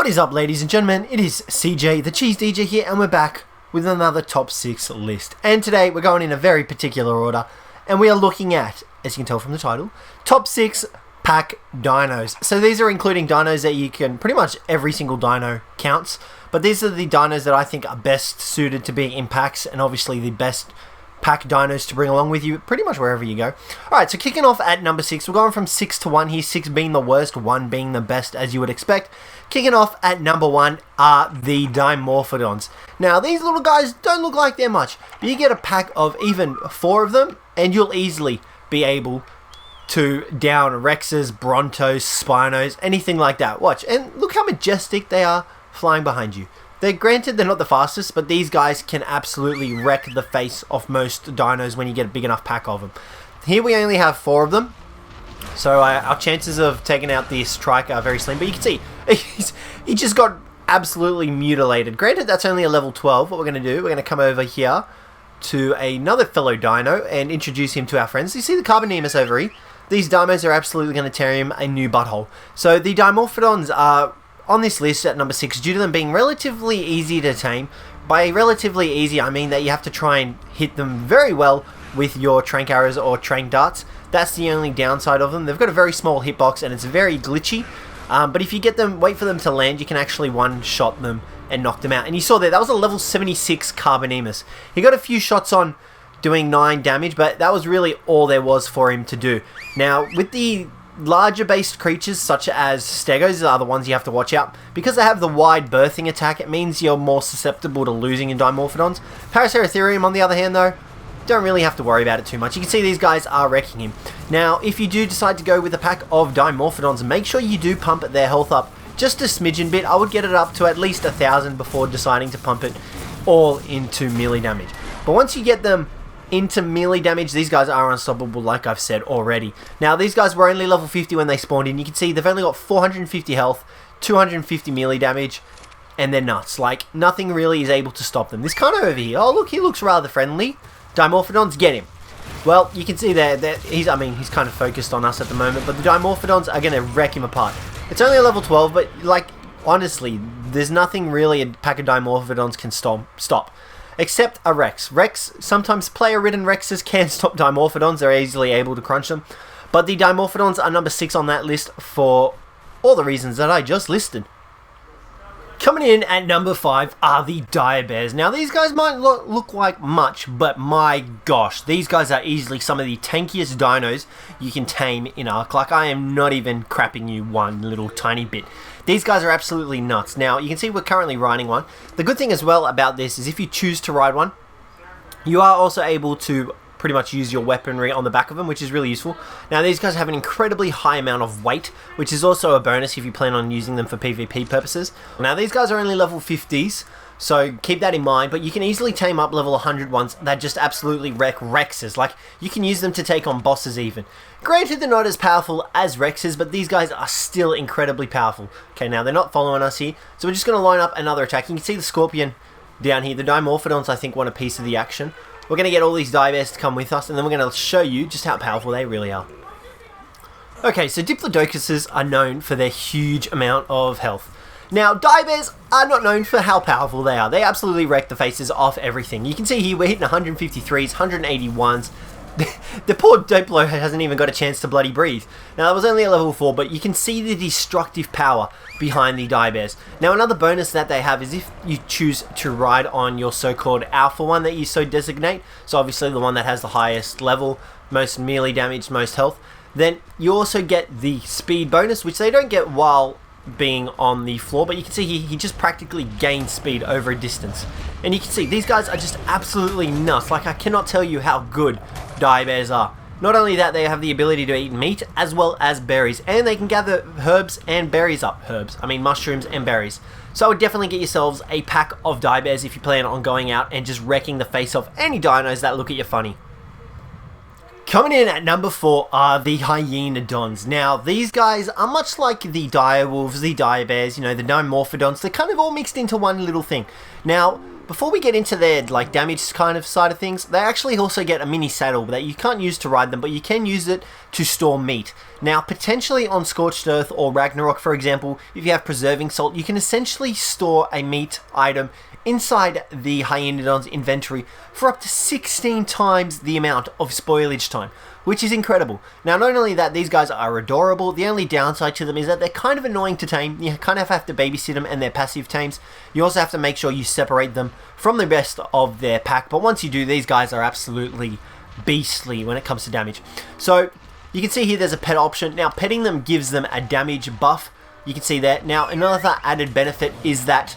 What is up, ladies and gentlemen? It is Cjthecheesedj here, and we're back with another top 6 list. And today we're going in a very particular order, and we are looking at, as you can tell from the title, top 6 pack dinos. So these are including dinos that you can, pretty much every single dino counts, but these are the dinos that I think are best suited to be in packs, and obviously the best pack dinos to bring along with you pretty much wherever you go. Alright, so kicking off at number 6, we're going from 6 to 1 here, 6 being the worst, 1 being the best, as you would expect. Kicking off at number 1 are the Dimorphodons. Now, these little guys don't look like they're much, but you get a pack of even 4 of them, and you'll easily be able to down Rexes, Brontos, Spinos, anything like that. Watch, and look how majestic they are flying behind you. Granted, they're not the fastest, but these guys can absolutely wreck the face of most dinos when you get a big enough pack of them. Here we only have 4 of them, so our chances of taking out this trike are very slim. But you can see, he just got absolutely mutilated. Granted, that's only a level 12. What we're going to do, we're going to come over here to another fellow dino and introduce him to our friends. You see the Carbonemus over here? These dimos are absolutely going to tear him a new butthole. So the Dimorphodons are on this list at number 6 due to them being relatively easy to tame. By relatively easy, I mean that you have to try and hit them very well with your trank arrows or trank darts. That's the only downside of them. They've got a very small hitbox and it's very glitchy. But if you get them, wait for them to land, you can actually one-shot them and knock them out. And you saw there, that was a level 76 Carbonemus. He got a few shots on doing 9 damage, but that was really all there was for him to do. Now, with the larger based creatures such as Stegos are the ones you have to watch out. Because they have the wide birthing attack, it means you're more susceptible to losing in Dimorphodons. Paraceratherium, on the other hand, though, don't really have to worry about it too much. You can see these guys are wrecking him. Now, if you do decide to go with a pack of Dimorphodons, make sure you do pump their health up just a smidgen bit. I would get it up to at least 1,000 before deciding to pump it all into melee damage. But once you get them into melee damage, these guys are unstoppable, like I've said already. Now, these guys were only level 50 when they spawned in. You can see they've only got 450 health, 250 melee damage, and they're nuts. Like, nothing really is able to stop them. This kind of over here, oh look, he looks rather friendly. Dimorphodons, get him. Well, you can see there that he's kind of focused on us at the moment, but the Dimorphodons are going to wreck him apart. It's only a level 12, but like, honestly, there's nothing really a pack of Dimorphodons can stop. Except a Rex. Sometimes player-ridden Rexes can stop Dimorphodons. They're easily able to crunch them. But the Dimorphodons are number 6 on that list for all the reasons that I just listed. Coming in at number 5 are the Diabears. Now, these guys might look like much, but my gosh, these guys are easily some of the tankiest dinos you can tame in Ark. Like, I am not even crapping you one little tiny bit. These guys are absolutely nuts. Now, you can see we're currently riding one. The good thing as well about this is if you choose to ride one, you are also able to pretty much use your weaponry on the back of them, which is really useful. Now, these guys have an incredibly high amount of weight, which is also a bonus if you plan on using them for PvP purposes. Now, these guys are only level 50s, so keep that in mind, but you can easily tame up level 100 ones that just absolutely wreck Rexes. Like, you can use them to take on bosses even. Granted, they're not as powerful as Rexes, but these guys are still incredibly powerful. Okay, now they're not following us here, so we're just going to line up another attack. You can see the Scorpion down here. The Dimorphodons, I think, want a piece of the action. We're going to get all these Diabears to come with us, and then we're going to show you just how powerful they really are. Okay, so Diplodocuses are known for their huge amount of health. Now, Diabears are not known for how powerful they are. They absolutely wreck the faces off everything. You can see here we're hitting 153s, 181s. The poor Diplo hasn't even got a chance to bloody breathe. Now, that was only a level 4, but you can see the destructive power behind the Diabears. Now, another bonus that they have is if you choose to ride on your so-called alpha one that you so designate, so obviously the one that has the highest level, most melee damage, most health, then you also get the speed bonus, which they don't get while being on the floor, but you can see he just practically gains speed over a distance. And you can see these guys are just absolutely nuts. Like, I cannot tell you how good Diabears are. Not only that, they have the ability to eat meat as well as berries, and they can gather herbs and berries up. Mushrooms and berries. So I would definitely get yourselves a pack of Diabears if you plan on going out and just wrecking the face off any dinos that look at you funny. Coming in at number 4 are the Hyaenodons. Now, these guys are much like the Direwolves, the Diabears, you know, the Dimorphodons. They're kind of all mixed into one little thing. Now, before we get into their like damage kind of side of things, they actually also get a mini saddle that you can't use to ride them, but you can use it to store meat. Now, potentially on Scorched Earth or Ragnarok, for example, if you have Preserving Salt, you can essentially store a meat item inside the Hyaenodon's inventory for up to 16 times the amount of spoilage time, which is incredible. Now, not only that, these guys are adorable. The only downside to them is that they're kind of annoying to tame. You kind of have to babysit them, and they're passive tames. You also have to make sure you separate them from the rest of their pack, but once you do, these guys are absolutely beastly when it comes to damage. So you can see here there's a pet option. Now, petting them gives them a damage buff. You can see that. Now, another added benefit is that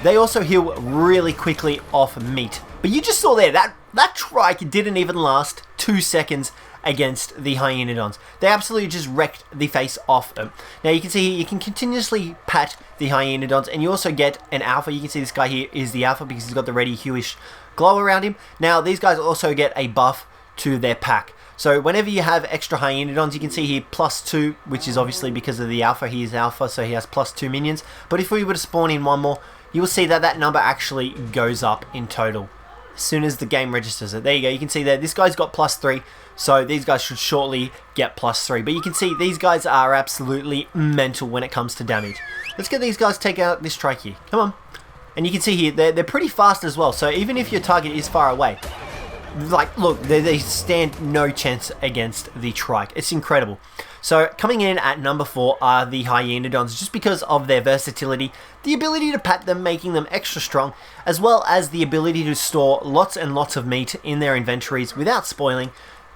they also heal really quickly off meat. But you just saw there, that trike didn't even last 2 seconds against the Hyaenodons. They absolutely just wrecked the face off them. Now you can see here, you can continuously pat the Hyaenodons, and you also get an alpha. You can see this guy here is the alpha because he's got the reddy hueish glow around him. Now these guys also get a buff to their pack. So whenever you have extra Hyaenodons, you can see here +2, which is obviously because of the alpha. He is alpha, so he has +2 minions. But if we were to spawn in one more, you will see that that number actually goes up in total as soon as the game registers it. There you go. You can see there, this guy's got +3, so these guys should shortly get +3. But you can see these guys are absolutely mental when it comes to damage. Let's get these guys to take out this trike here. Come on. And you can see here, they're pretty fast as well. So even if your target is far away, like, look, they stand no chance against the trike. It's incredible. So coming in at number 4 are the Hyaenodons, just because of their versatility, the ability to pat them, making them extra strong, as well as the ability to store lots and lots of meat in their inventories without spoiling.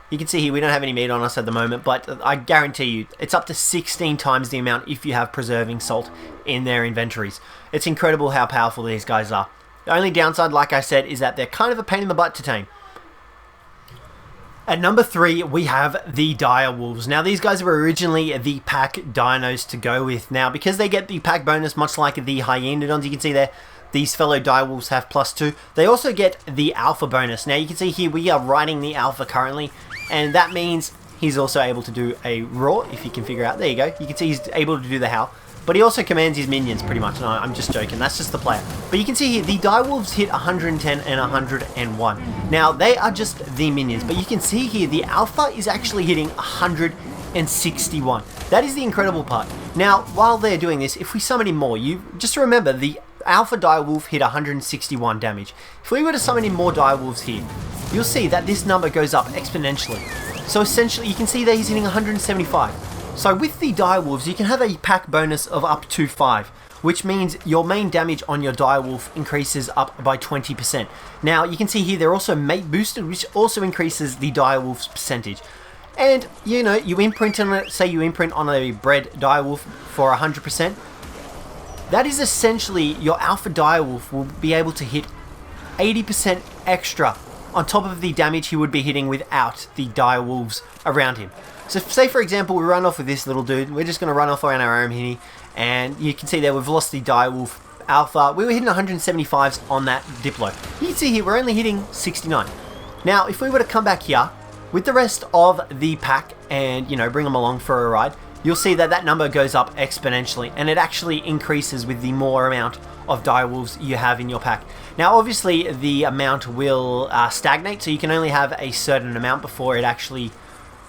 You can see here we don't have any meat on us at the moment, but I guarantee you it's up to 16 times the amount if you have Preserving Salt in their inventories. It's incredible how powerful these guys are. The only downside, like I said, is that they're kind of a pain in the butt to tame. At number 3, we have the Dire Wolves. Now, these guys were originally the pack dinos to go with. Now, because they get the pack bonus, much like the Hyaenodons, you can see there, these fellow Dire Wolves have +2. They also get the Alpha bonus. Now, you can see here, we are riding the Alpha currently, and that means he's also able to do a roar, if you can figure out. There you go. You can see he's able to do the howl. But he also commands his minions, pretty much. No, I'm just joking. That's just the player. But you can see here, the Direwolves hit 110 and 101. Now, they are just the minions. But you can see here, the Alpha is actually hitting 161. That is the incredible part. Now, while they're doing this, if we summon in more, you just remember, the Alpha Direwolf hit 161 damage. If we were to summon in more Direwolves here, you'll see that this number goes up exponentially. So essentially, you can see that he's hitting 175. So with the Direwolves, you can have a pack bonus of up to 5, which means your main damage on your Direwolf increases up by 20%. Now, you can see here they're also mate boosted, which also increases the Direwolf's percentage. And, you know, you imprint on it, say you imprint on a bred Direwolf for 100%. That is essentially your Alpha Direwolf will be able to hit 80% extra on top of the damage he would be hitting without the Direwolves around him. So say for example we run off with this little dude, we're just going to run off around our own here, and you can see there we've lost the Direwolf Alpha. We were hitting 175s on that Diplo. You can see here we're only hitting 69. Now if we were to come back here with the rest of the pack and, you know, bring them along for a ride, you'll see that that number goes up exponentially, and it actually increases with the more amount of Direwolves you have in your pack. Now obviously the amount will stagnate, so you can only have a certain amount before it actually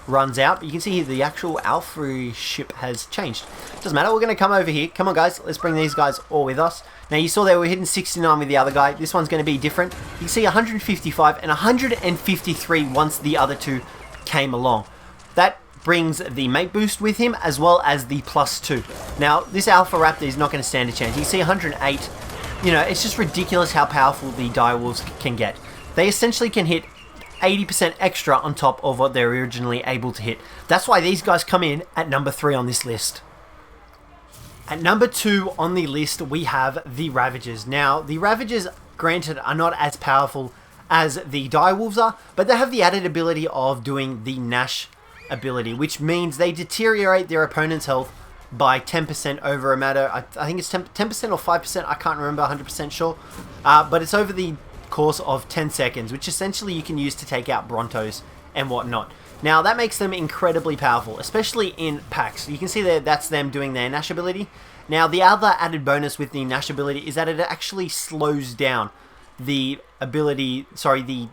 runs out. But you can see here the actual Alpha ship has changed. Doesn't matter, we're going to come over here. Come on guys, let's bring these guys all with us. Now you saw they were hitting 69 with the other guy. This one's going to be different. You can see 155 and 153 once the other two came along. That brings the mate boost with him as well as the +2. Now this Alpha Raptor is not going to stand a chance. You can see 108. You know, it's just ridiculous how powerful the Direwolves can get. They essentially can hit 80% extra on top of what they're originally able to hit. That's why these guys come in at number 3 on this list. At number 2 on the list, we have the Ravagers. Now, the Ravagers, granted, are not as powerful as the Direwolves are, but they have the added ability of doing the Gnash ability, which means they deteriorate their opponent's health by 10% over a matter, I think it's 10% or 5%, I can't remember 100% sure, but it's over the course of 10 seconds, which essentially you can use to take out Brontos and whatnot. Now that makes them incredibly powerful, especially in packs. You can see there that's them doing their Gnash ability. Now the other added bonus with the Gnash ability is that it actually slows down the ability, the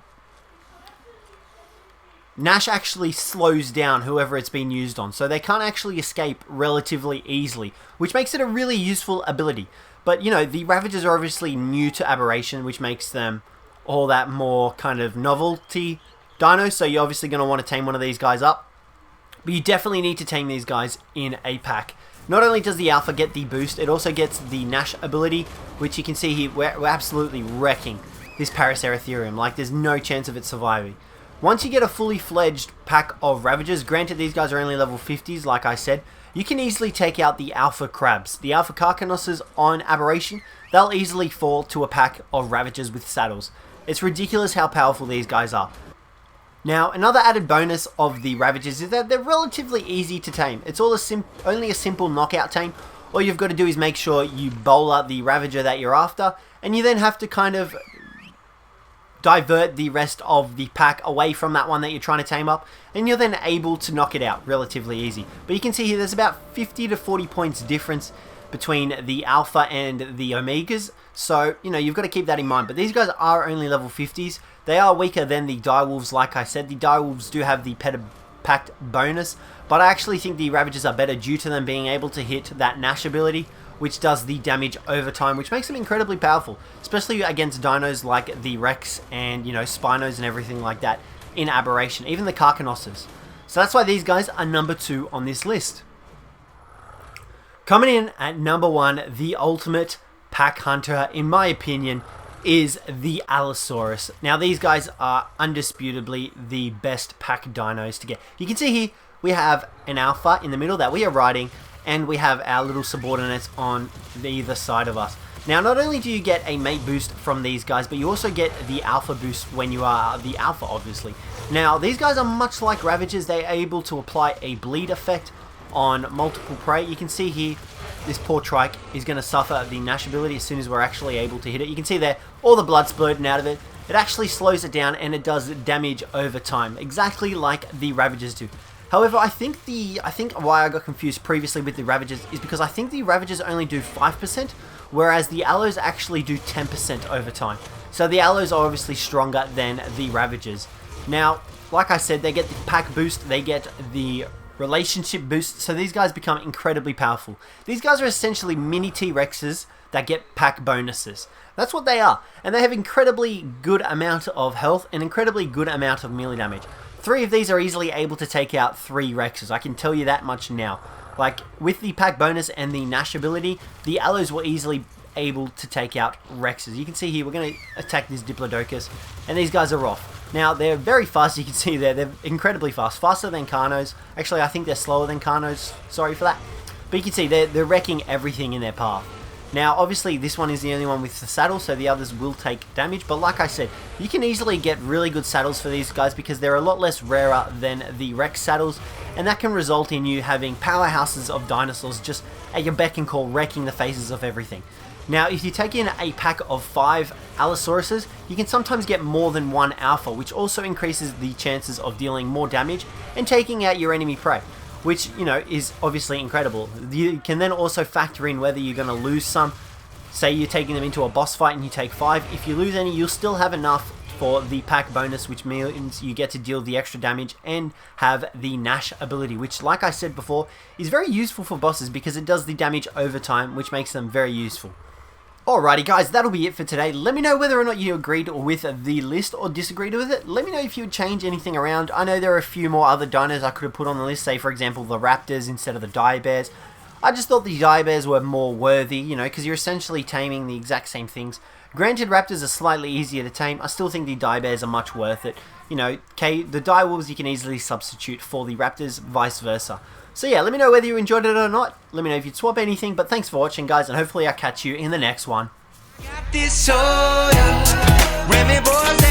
Nash actually slows down whoever it's been used on, so they can't actually escape relatively easily, which makes it a really useful ability. But, you know, the Ravagers are obviously new to Aberration, which makes them all that more kind of novelty dinos, so you're obviously going to want to tame one of these guys up. But you definitely need to tame these guys in a pack. Not only does the Alpha get the boost, it also gets the Nash ability, which you can see here, we're absolutely wrecking this Paraceratherium. Like, there's no chance of it surviving. Once you get a fully fledged pack of Ravagers, granted these guys are only level 50s, like I said, you can easily take out the Alpha Crabs. The Alpha Carcanoses on Aberration, they'll easily fall to a pack of Ravagers with saddles. It's ridiculous how powerful these guys are. Now, another added bonus of the Ravagers is that they're relatively easy to tame. It's only a simple knockout tame. All you've got to do is make sure you bowler the Ravager that you're after, and you then have to kind of divert the rest of the pack away from that one that you're trying to tame up, and you're then able to knock it out relatively easy. But you can see here there's about 50 to 40 points difference between the Alpha and the Omegas, so you know you've got to keep that in mind. But these guys are only level 50s. They are weaker than the Direwolves, like I said. The Direwolves do have the Pact bonus, but I actually think the Ravagers are better due to them being able to hit that Nash ability, which does the damage over time, which makes them incredibly powerful, especially against dinos like the Rex and, you know, Spinos and everything like that in Aberration, even the Carcanoses. So that's why these guys are number 2 on this list. Coming in at number 1, the ultimate pack hunter, in my opinion, is the Allosaurus. Now, these guys are undisputably the best pack dinos to get. You can see here, we have an Alpha in the middle that we are riding, and we have our little subordinates on either side of us. Now, not only do you get a mate boost from these guys, but you also get the Alpha boost when you are the Alpha, obviously. Now, these guys are much like Ravagers. They're able to apply a bleed effect on multiple prey. You can see here, this poor trike is going to suffer the Nash ability as soon as we're actually able to hit it. You can see there, all the blood splurting out of it. It actually slows it down, and it does damage over time, exactly like the Ravagers do. However, I think why I got confused previously with the Ravagers is because I think the Ravagers only do 5%, whereas the Allos actually do 10% over time. So the Allos are obviously stronger than the Ravagers. Now, like I said, they get the pack boost, they get the relationship boost, so these guys become incredibly powerful. These guys are essentially mini T-Rexes that get pack bonuses. That's what they are, and they have incredibly good amount of health and incredibly good amount of melee damage. 3 of these are easily able to take out 3 Rexes, I can tell you that much now. Like, with the pack bonus and the Nash ability, the Allos were easily able to take out Rexes. You can see here, we're going to attack this Diplodocus, and these guys are off. Now, they're very fast, you can see there, they're incredibly fast, faster than Carnos. Actually, I think they're slower than Carnos, sorry for that. But you can see, they're wrecking everything in their path. Now, obviously, this one is the only one with the saddle, so the others will take damage. But like I said, you can easily get really good saddles for these guys because they're a lot less rarer than the Rex saddles. And that can result in you having powerhouses of dinosaurs just at your beck and call, wrecking the faces of everything. Now, if you take in a pack of 5 Allosauruses, you can sometimes get more than 1 Alpha, which also increases the chances of dealing more damage and taking out your enemy prey, which, you know, is obviously incredible. You can then also factor in whether you're going to lose some. Say you're taking them into a boss fight and you take 5. If you lose any, you'll still have enough for the pack bonus, which means you get to deal the extra damage and have the Nash ability, which, like I said before, is very useful for bosses because it does the damage over time, which makes them very useful. Alrighty guys, that'll be it for today. Let me know whether or not you agreed with the list or disagreed with it. Let me know if you would change anything around. I know there are a few more other dinos I could have put on the list, say for example the Raptors instead of the Direbears. I just thought the Direbears were more worthy, you know, because you're essentially taming the exact same things. Granted, Raptors are slightly easier to tame. I still think the Direbears are much worth it. You know, the Direwolves you can easily substitute for the Raptors, vice versa. So yeah, let me know whether you enjoyed it or not. Let me know if you'd swap anything, but thanks for watching guys, and hopefully I'll catch you in the next one. Got this soda, Remy boys